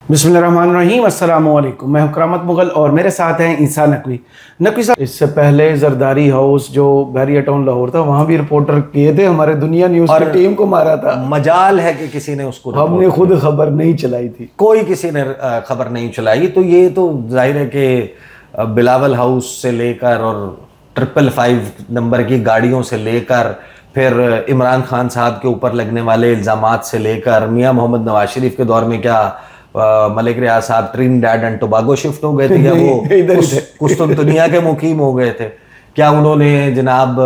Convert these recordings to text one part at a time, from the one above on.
बिस्मिल्लाहिर्रहमानिर्रहीम, अस्सलाम वालेकुम। मैं हूं करामत मुगल और मेरे साथ हैं ईसा नकवी। नकवी साहब, इससे पहले जरदारी हाउस जो बहरिया टाउन लाहौर था, वहां भी रिपोर्टर किए थे, हमारे दुनिया न्यूज़ की टीम को मारा था। मजाल है कि किसी ने उसको हमने खुद खबर नहीं चलाई थी, कोई किसी ने खबर नहीं चलाई। तो ये तो जाहिर है कि बिलावल हाउस से लेकर और 555 नंबर की गाड़ियों से लेकर फिर इमरान खान साहब के ऊपर लगने वाले इल्ज़ामात से लेकर मियां मोहम्मद नवाज शरीफ के दौर में क्या मलिक रियाज साहब ट्रिनिडाद एंड टोबागो शिफ्ट हो गए थे या वो कुछ तो दुनिया के मुकीम हो गए थे? क्या उन्होंने जनाब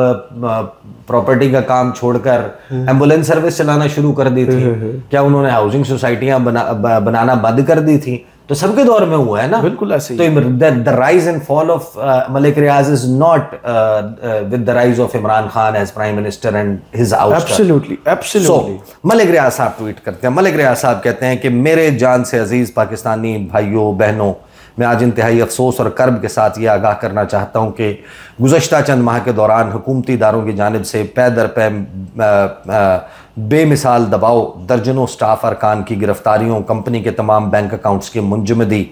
प्रॉपर्टी का काम छोड़कर एम्बुलेंस सर्विस चलाना शुरू कर दी थी? क्या उन्होंने हाउसिंग सोसाइटियां बनाना बंद कर दी थी? तो सबके दौर में हुआ है ना। बिल्कुल ऐसे तो the rise and fall of Malik Riaz is not with the rise of Imran Khan as prime minister and his house. Absolutely. Malik Riaz साहब ट्वीट करते हैं। मलिक रियाज साहब कहते हैं कि मेरे जान से अजीज पाकिस्तानी भाइयों बहनों, मैं आज इंतहाई अफसोस और कर्ब के साथ ये आगाह करना चाहता हूँ कि गुज़श्ता चंद माह के दौरान हुकूमती इदारों की जानिब से पै दर पै बेमिसाल दबाव, दर्जनों स्टाफ अरकान की गिरफ्तारियों, कंपनी के तमाम बैंक अकाउंट्स की मुंजमदी,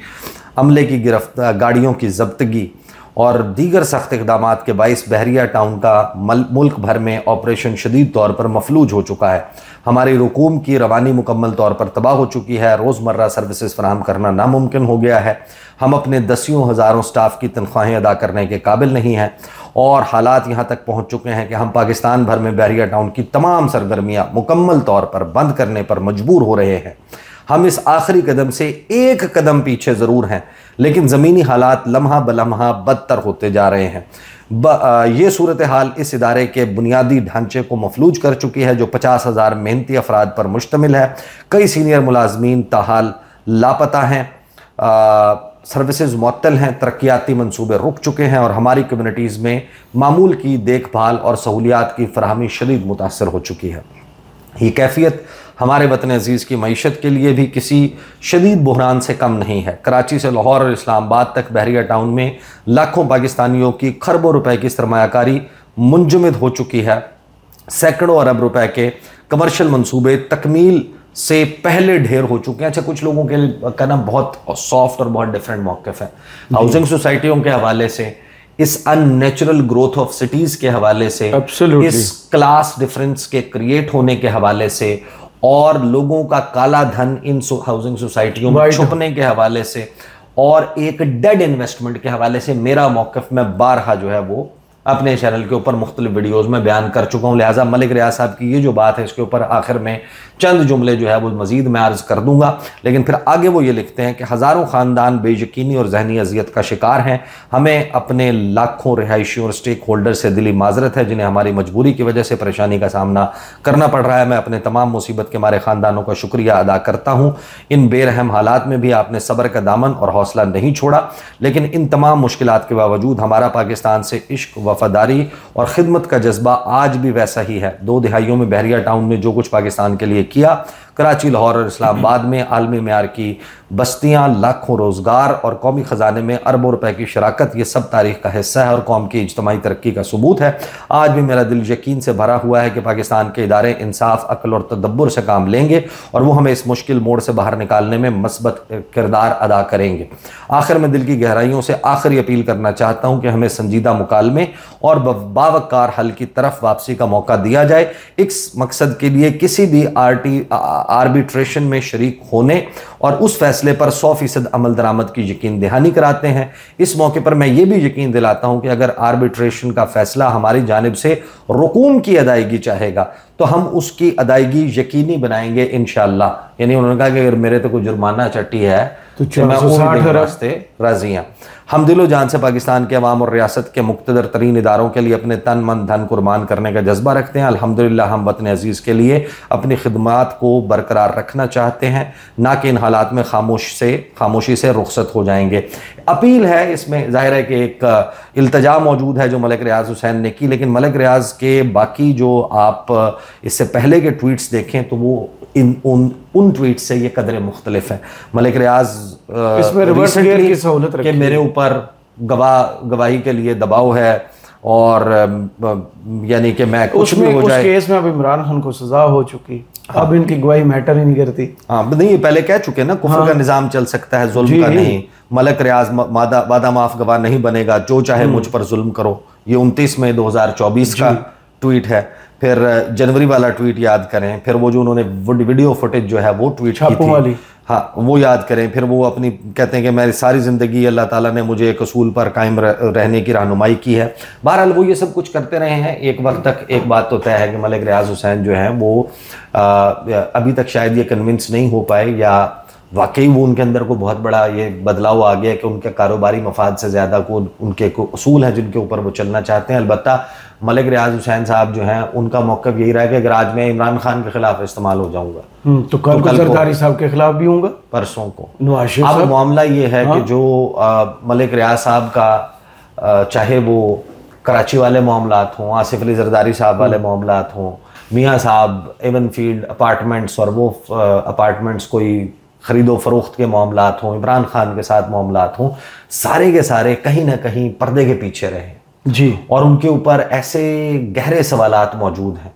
अमले की गाड़ियों की जब्तगी और दीगर सख्त इक़दाम के बाइस बहरिया टाउन का मुल्क भर में ऑपरेशन शदीद तौर पर मफलूज हो चुका है। हमारी रुकूम की रवानी मुकम्मल तौर पर तबाह हो चुकी है। रोज़मर्रा सर्विसेज फराहम करना नामुमकिन हो गया है। हम अपने दसियों हज़ारों स्टाफ की तनख्वाहें अदा करने के काबिल नहीं हैं और हालात यहाँ तक पहुँच चुके हैं कि हम पाकिस्तान भर में बहरिया टाउन की तमाम सरगर्मियाँ मुकम्मल तौर पर बंद करने पर मजबूर हो रहे हैं। हम इस आखिरी कदम से एक कदम पीछे ज़रूर हैं, लेकिन ज़मीनी हालात लम्हा बलम्हा बदतर होते जा रहे हैं। ये सूरत हाल इस इदारे के बुनियादी ढांचे को मफलूज कर चुकी है, जो 50,000 मेहनती अफराद पर मुश्तमिल है। कई सीनियर मुलाजमीन ताहाल लापता हैं, सर्विसेज मुअत्तल हैं, तरक्याती मनसूबे रुक चुके हैं और हमारी कम्यूनिटीज़ में मामूल की देखभाल और सहूलियात की फराहमी शदीद मुतासर हो चुकी है। ये कैफियत हमारे वतन अजीज़ की मईशत के लिए भी किसी शदीद बहरान से कम नहीं है। कराची से लाहौर और इस्लामाबाद तक बहरिया टाउन में लाखों पाकिस्तानियों की खरबों रुपए की सरमायाकारी मुंजमद हो चुकी है। सैकड़ों अरब रुपए के कमर्शियल मंसूबे तकमील से पहले ढेर हो चुके हैं। अच्छा, कुछ लोगों के लिए कहना बहुत सॉफ्ट और बहुत डिफरेंट मौक़िफ़ है। हाउसिंग सोसाइटियों के हवाले से, इस अननेचुरल ग्रोथ ऑफ सिटीज़ के हवाले से, इस क्लास डिफरेंस के क्रिएट होने के हवाले से और लोगों का काला धन इन हाउसिंग सोसाइटियों में छुपने के हवाले से और एक डेड इन्वेस्टमेंट के हवाले से मेरा मौक़िफ़ मैं बारहा जो है वो अपने चैनल के ऊपर मुख्तलिफ वीडियोस में बयान कर चुका हूँ। लिहाजा मलिक रियाज साहब की ये जो बात है, इसके ऊपर आखिर में चंद जुमले जो है वो मजीद मैं अर्ज़ कर दूंगा। लेकिन फिर आगे वो ये लिखते हैं कि हज़ारों ख़ानदान बेयकीनी और जहनी अजियत का शिकार हैं। हमें अपने लाखों रिहायशियों और स्टेक होल्डर से दिली माजरत है, जिन्हें हमारी मजबूरी की वजह से परेशानी का सामना करना पड़ रहा है। मैं अपने तमाम मुसीबत के हमारे ख़ानदानों का शुक्रिया अदा करता हूँ। इन बेरहम हालात में भी आपने सब्र का दामन और हौसला नहीं छोड़ा, लेकिन इन तमाम मुश्किलात के बावजूद हमारा पाकिस्तान से इश्क, वफादारी और खिदमत का जज्बा आज भी वैसा ही है। 2 दिहाइयों में बहरिया टाउन ने जो कुछ पाकिस्तान के लिए किया, कराची, लाहौर और इस्लामाबाद में आलमी मेयार की बस्तियाँ, लाखों रोज़गार और कौमी ख़जाने में अरबों रुपए की शराकत, ये सब तारीख़ का हिस्सा है और कौम की इज्तमाही तरक्की का सबूत है। आज भी मेरा दिल यकीन से भरा हुआ है कि पाकिस्तान के इदारे इंसाफ, अक्ल और तदब्बुर से काम लेंगे और वो हमें इस मुश्किल मोड़ से बाहर निकालने में मस्बत किरदार अदा करेंगे। आखिर में दिल की गहराइयों से आखिरी अपील करना चाहता हूँ कि हमें संजीदा मुकालमे और बावकार हल की तरफ वापसी का मौका दिया जाए। इस मकसद के लिए किसी भी आर्बिट्रेशन में शरीक होने और उस फैसले पर 100% अमल दरामद की यकीन दहानी कराते हैं। इस मौके पर मैं ये भी यकीन दिलाता हूं कि अगर आर्बिट्रेशन का फैसला हमारी जानिब से रुकूम की अदायगी चाहेगा तो हम उसकी अदायगी यकीनी बनाएंगे इंशाअल्लाह। यानी उन्होंने कहा कि अगर मेरे तो कोई जुर्माना चट्टी है तो मैं उन रास्ते राजी हूं। हम दिलो जान से पाकिस्तान के अवाम और रियासत के मुक़्तदर तरीन इदारों के लिए अपने तन मन धन कुर्बान करने का जज्बा रखते हैं। अल्हम्दुलिल्लाह हम वतन अजीज़ के लिए अपनी खिदमात को बरकरार रखना चाहते हैं, ना कि इन हालात में खामोशी से रुखसत हो जाएंगे। अपील है इसमें, जाहिर है कि एक इल्तजा मौजूद है जो मलिक रियाज हुसैन ने की, लेकिन मलिक रियाज के बाकी जो आप इससे पहले के ट्वीट्स देखें तो वो उन ट्वीट से ये कदर मुख्तलिफ है। मलिक रियाज इसमें रिवर्स गियर की सहूलत रखी कि मेरे ऊपर गवाही के लिए दबाव है और यानी कि मैं कुछ भी हो जाए। उस केस में अब इमरान खान को सजा हो चुकी। अब इनकी गवाही मैटर ही नहीं करती। हाँ नहीं, ये पहले कह चुके ना, कुफ्र का निजाम चल सकता है, जुल्म का नहीं। मलिक रियाज वादा माफ गवाह नहीं बनेगा, जो चाहे मुझ पर जुल्म करो। ये 29 मई 2024 का ट्वीट है। फिर जनवरी वाला ट्वीट याद करें, फिर वो जो उन्होंने वीडियो फुटेज जो है वो ट्वीट की थी, हाँ वो याद करें। फिर वो अपनी कहते हैं कि मेरी सारी ज़िंदगी अल्लाह ताला ने मुझे एक असूल पर कायम रहने की रहनुमाई की है। बहरहाल वो ये सब कुछ करते रहे हैं। एक वक्त तक एक बात तो तय है कि मलिक रियाज हुसैन जो है वो अभी तक शायद ये कन्विंस नहीं हो पाए, या वाकई वो उनके अंदर को बहुत बड़ा ये बदलाव आ गया कि उनके कारोबारी मफाद से ज़्यादा को उनके असूल हैं जिनके ऊपर वो चलना चाहते हैं। अलबत्ता मलिक रियाज हुसैन साहब जो हैं उनका मौक़िफ़ यही रहा है कि अगर आज मैं इमरान खान के खिलाफ इस्तेमाल हो जाऊंगा तो कल को जरदारी साहब के खिलाफ भी होऊंगा, परसों को नवाज शरीफ अब मामला ये है कि जो मलिक रियाज साहब का चाहे वो कराची वाले मामलात हों, आसिफ अली जरदारी साहब वाले मामलात हों, मियाँ साहब एवन फील्ड अपार्टमेंट्स और वो अपार्टमेंट्स कोई खरीदो फरोख्त के मामलात हों, इमरान खान के साथ मामलात हों, सारे के सारे कहीं ना कहीं पर्दे के पीछे रहे जी, और उनके ऊपर ऐसे गहरे सवालात मौजूद हैं।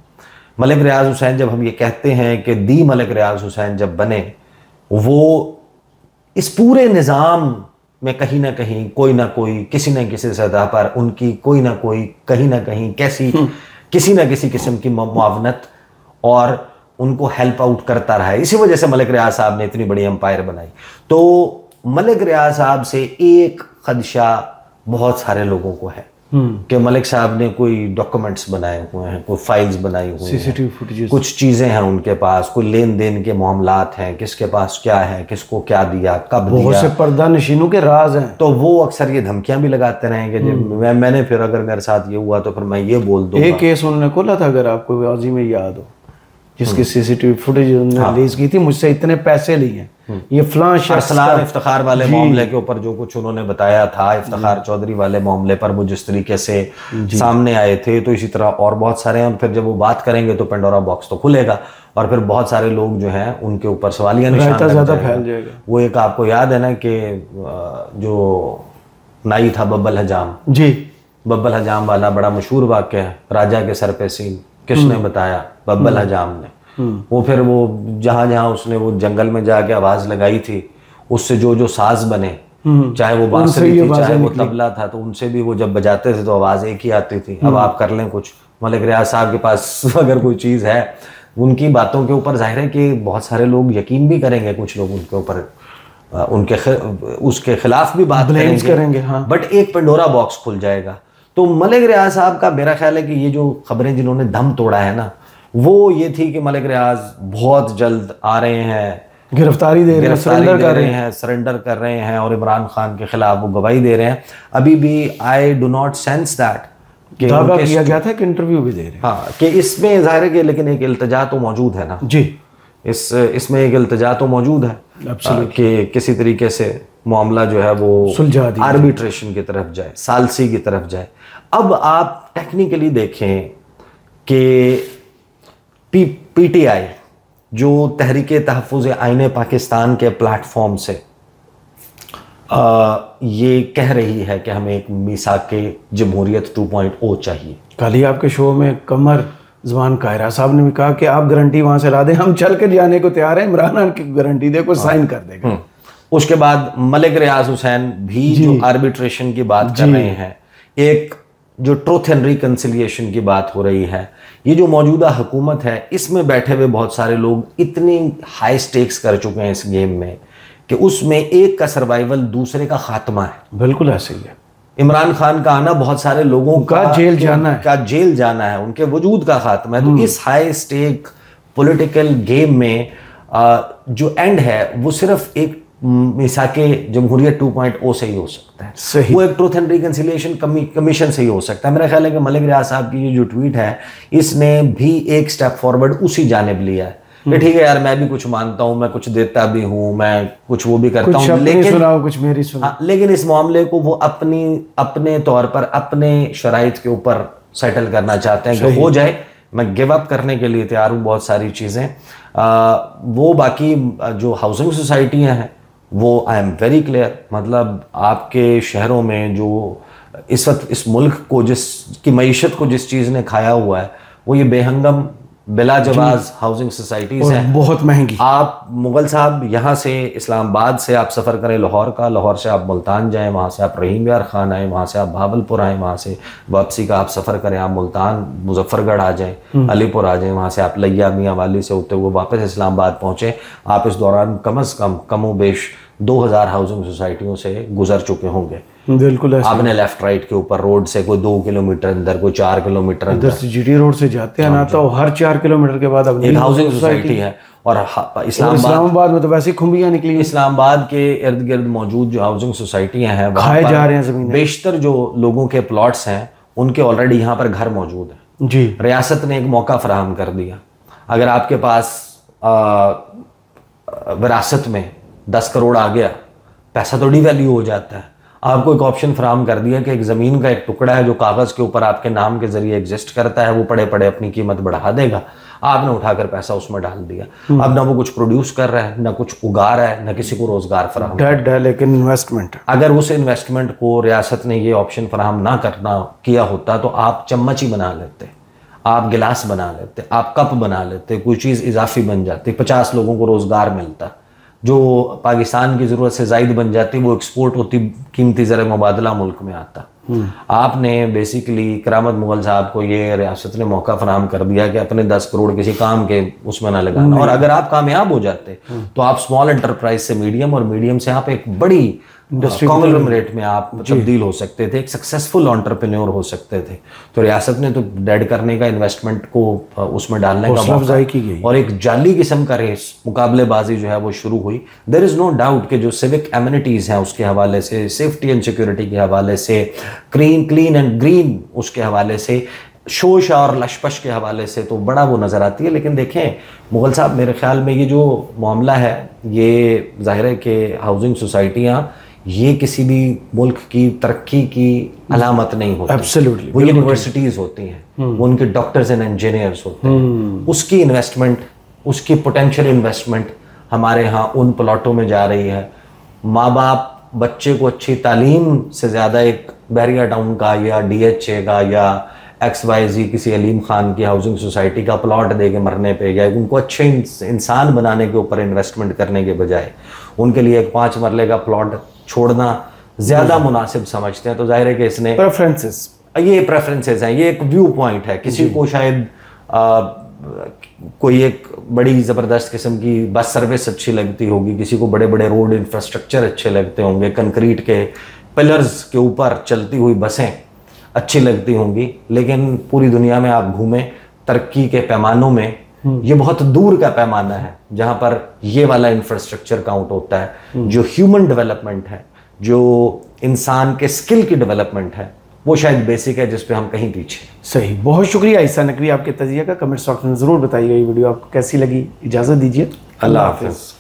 मलिक रियाज हुसैन, जब हम ये कहते हैं कि दी मलिक रियाज हुसैन जब बने, वो इस पूरे निज़ाम में कहीं ना कहीं कोई ना कोई किसी न किसी सतह पर उनकी कोई ना कोई कहीं ना कहीं किसी न किसी किस्म की मुआवनत और उनको हेल्प आउट करता रहा है। इसी वजह से मलिक रियाज साहब ने इतनी बड़ी एम्पायर बनाई। तो मलिक रियाज साहब से एक खदशा बहुत सारे लोगों को है कि मलिक साहब ने कोई डॉक्यूमेंट्स बनाए हुए हैं, कोई फाइल्स बनाई हुई हैं, सीसीटीवी फुटेज, कुछ चीज़ें हैं उनके पास, कोई लेन देन के मामलात हैं, किसके पास क्या है, किसको क्या दिया, कब दिया, बहुत से पर्दा नशीनों के राज हैं। तो वो अक्सर ये धमकियां भी लगाते रहेंगे कि मैंने फिर अगर मेरे साथ ये हुआ तो फिर मैं ये बोल दूंगा। एक केस उन्होंने खोला था, अगर आपको वाजी में याद हो, जिसकी सीसीटीवी फुटेज उन्होंने रिलीज की थी, मुझसे इतने पैसे लिए, ये फलां अरसलान इफ्तिखार वाले मामले के ऊपर जो कुछ उन्होंने बताया था, इफ्तिखार चौधरी वाले मामले पर वो जिस तरीके से सामने आए थे, तो इसी तरह और बहुत सारे हैं। फिर जब वो बात करेंगे तो पेंडोरा बॉक्स तो खुलेगा और फिर बहुत सारे लोग जो हैं उनके ऊपर सवालिया निशान ज़्यादा फैल जाएगा। वो एक आपको याद है ना कि जो नाई था बब्बल हजाम, जी बब्बल हजाम वाला बड़ा मशहूर वाक़या है, राजा के सर पे सीन, किसने बताया? बब्बल हजाम ने। वो फिर वो जहाँ जहाँ उसने वो जंगल में जाके आवाज़ लगाई थी, उससे जो जो साज बने, चाहे वो बांसुरी थी चाहे वो तबला था, तो उनसे भी वो जब बजाते थे तो आवाज़ एक ही आती थी। अब आप कर लें कुछ, मलिक रियाज साहब के पास अगर कोई चीज़ है, उनकी बातों के ऊपर जाहिर है कि बहुत सारे लोग यकीन भी करेंगे, कुछ लोग उनके ऊपर उसके खिलाफ भी बात करेंगे, हाँ। बट एक पेंडोरा बॉक्स खुल जाएगा। तो मलिक रियाज साहब का मेरा ख्याल है कि ये जो खबरें जिन्होंने दम तोड़ा है ना, वो ये थी कि मलिक रियाज बहुत जल्द आ रहे हैं, गिरफ्तारी दे रहे हैं, सरेंडर कर रहे हैं और इमरान खान के खिलाफ वो गवाही दे रहे हैं। अभी भी I do not sense that दावा किया गया था कि इंटरव्यू भी दे रहे हैं, हाँ, कि इसमें जाहिर है कि लेकिन एक इल्तिजा तो मौजूद है ना जी, इसमें एक इल्तिजा तो मौजूद है कि किसी तरीके से मामला जो है वो आर्बिट्रेशन की तरफ जाए, सालसी की तरफ जाए। अब आप टेक्निकली देखें कि पीटीआई जो तहरीक तहफ़्फ़ुज़ आईन पाकिस्तान के प्लेटफॉर्म से ये कह रही है कि हमें एक मीसाक जमहूरियत 2.0 चाहिए। कल ही आपके शो में कमर ज़मान कायरा साहब ने भी कहा कि आप गारंटी वहां से ला दें, हम चल कर जाने को तैयार हैं, इमरान खान की गारंटी दे को साइन कर देगा। उसके बाद मलिक रियाज हुसैन भी जो आर्बिट्रेशन की बात कर रहे हैं, एक जो ट्रूथ एंड रिकन्सिलिएशन की बात हो रही है, ये जो मौजूदा हुकूमत है इसमें बैठे हुए बहुत सारे लोग इतनी हाई स्टेक्स कर चुके हैं इस गेम में कि उसमें एक का सर्वाइवल दूसरे का खात्मा है। बिल्कुल ऐसे ही है। इमरान खान का आना बहुत सारे लोगों का जेल जाना है, उनके वजूद का खात्मा है। तो इस हाई स्टेक पॉलिटिकल गेम में जो एंड है वो सिर्फ एक मिसाके जमहूरियत 2.0 से ही हो सकता है। सही। वो एक ट्रूथ एंड रिकन्सिलिएशन कमीशन से ही हो सकता है। मेरा ख्याल है कि मलिक रियाज साहब की ये जो ट्वीट है इसने भी एक स्टेप फॉरवर्ड उसी जानिब लिया है कि ठीक है यार, मैं भी कुछ मानता हूँ, मैं कुछ देता भी हूँ, मैं कुछ वो भी करता हूँ, लेकिन इस मामले को वो अपने तौर पर अपने शराइत के ऊपर सेटल करना चाहते हैं कि हो जाए। मैं गिव अप करने के लिए तैयार हूँ बहुत सारी चीज़ें। वो बाकी जो हाउसिंग सोसाइटियाँ हैं वो आई एम वेरी क्लियर, मतलब आपके शहरों में जो इस वक्त इस मुल्क को जिसकी मईशत को जिस चीज़ ने खाया हुआ है वो ये बेहंगम बिला जवाज हाउसिंग सोसाइटीज हैं, बहुत महंगी। आप मुगल साहब यहाँ से इस्लामाबाद से आप सफ़र करें लाहौर का, लाहौर से आप मुल्तान जाएं, वहाँ से आप रहीम यार खान आएँ, वहाँ से आप भावलपुर आएँ, वहाँ से वापसी का आप सफ़र करें, आप मुल्तान मुजफ्फरगढ़ आ जाएं, अलीपुर आ जाएं, वहाँ से आप लिया मियाँ वाली से होते हुए वापस इस्लामाबाद पहुँचें। आप इस दौरान कम से कम कमो बेश 2000 हाउसिंग सोसाइटियों से गुजर चुके होंगे। बिल्कुल ऐसे। आपने लेफ्ट राइट के ऊपर रोड से कोई 2 किलोमीटर अंदर, कोई 4 किलोमीटर अंदर, इधर से जीटी रोड से जाते हैं ना, तो हर 4 किलोमीटर के बाद अब एक हाउसिंग सोसाइटी है। और इस्लामाबाद में तो वैसे खुम्बियां निकली। इस्लामाबाद के इर्द गिर्द मौजूद जो हाउसिंग सोसाइटियां हैं, खाए जा रहे हैं ज़मीन। बेशतर जो लोगों के प्लॉट्स हैं उनके ऑलरेडी यहाँ पर घर मौजूद हैं जी। रियासत ने एक मौका फराहम कर दिया। अगर आपके पास विरासत में 10 करोड़ आ गया, पैसा तो डिवैल्यू हो जाता है। आपको एक ऑप्शन फराहम कर दिया कि एक ज़मीन का एक टुकड़ा है जो कागज़ के ऊपर आपके नाम के जरिए एग्जिस्ट करता है, वो पड़े पड़े अपनी कीमत बढ़ा देगा। आपने उठाकर पैसा उसमें डाल दिया। अब ना वो कुछ प्रोड्यूस कर रहा है, ना कुछ उगा रहा है, ना किसी को रोजगार फराहम। डेड है लेकिन इन्वेस्टमेंट। अगर उस इन्वेस्टमेंट को रियासत ने ये ऑप्शन फराहम ना करना किया होता तो आप चम्मच ही बना लेते, आप गिलास बना लेते, आप कप बना लेते, कोई चीज़ इजाफी बन जाती, 50 लोगों को रोजगार मिलता, जो पाकिस्तान की ज़रूरत से ज़ायद बन जाती, वो एक्सपोर्ट होती, कीमती ज़र मुबादला मुल्क में आता। आपने बेसिकली करामत मुगल साहब को ये रियासत ने मौका फराहम कर दिया कि अपने 10 करोड़ किसी काम के उसमें ना लगाना। और अगर आप कामयाब हो जाते तो आप स्मॉल एंटरप्राइज से मीडियम, और मीडियम से आप एक बड़ी कॉन्ग्लोमरेट में आप तब्दील हो सकते थे, एक सक्सेसफुल एंटरप्रेन्योर हो सकते थे। तो रियासत ने तो डेड करने का, इन्वेस्टमेंट को उसमें डालने का मौका की गई, और एक जाली किस्म का रेस, मुकाबलेबाजी जो है वो शुरू हुई। देयर इज नो डाउट कि जो सिविक एमिनिटीज हैं उसके हवाले से, सेफ्टी एंड सिक्योरिटी के हवाले से, क्लीन एंड ग्रीन उसके हवाले से, शोश और लशपश के हवाले से तो बड़ा वो नज़र आती है। लेकिन देखें मुगल साहब, मेरे ख्याल में ये जो मामला है, ये जाहिर है कि हाउसिंग सोसाइटियाँ ये किसी भी मुल्क की तरक्की की अलामत नहीं होती। Absolutely, वो यूनिवर्सिटीज़ होती हैं, वो उनके डॉक्टर्स एंड इंजीनियर्स होते हैं, उसकी इन्वेस्टमेंट, उसकी पोटेंशियल इन्वेस्टमेंट हमारे यहाँ उन प्लॉटों में जा रही है। माँ बाप बच्चे को अच्छी तालीम से ज़्यादा एक बहरिया टाउन का या DHA का या XYZ किसी अलीम खान की हाउसिंग सोसाइटी का प्लॉट दे के मरने पे, या उनको अच्छे इंसान बनाने के ऊपर इन्वेस्टमेंट करने के बजाय उनके लिए एक 5 मरले का प्लॉट छोड़ना ज़्यादा मुनासिब समझते हैं। तो जाहिर है कि इसने प्रेफरेंसेस, ये प्रेफरेंसेस हैं, ये एक व्यू पॉइंट है। किसी को शायद कोई एक बड़ी ज़बरदस्त किस्म की बस सर्विस अच्छी लगती होगी, किसी को बड़े बड़े रोड इंफ्रास्ट्रक्चर अच्छे लगते होंगे, कंक्रीट के पिलर्स के ऊपर चलती हुई बसें अच्छी लगती होंगी। लेकिन पूरी दुनिया में आप घूमें, तरक्की के पैमानों में ये बहुत दूर का पैमाना है जहां पर ये वाला इंफ्रास्ट्रक्चर काउंट होता है। जो ह्यूमन डेवलपमेंट है, जो इंसान के स्किल की डेवलपमेंट है, वो शायद बेसिक है, जिस पे हम कहीं पीछे। सही, बहुत शुक्रिया ईसा नकवी आपके तजिया का। कमेंट बॉक्स में ज़रूर बताइएगा ये वीडियो आपको कैसी लगी। इजाज़त दीजिए, अल्लाह हाफ़िज़।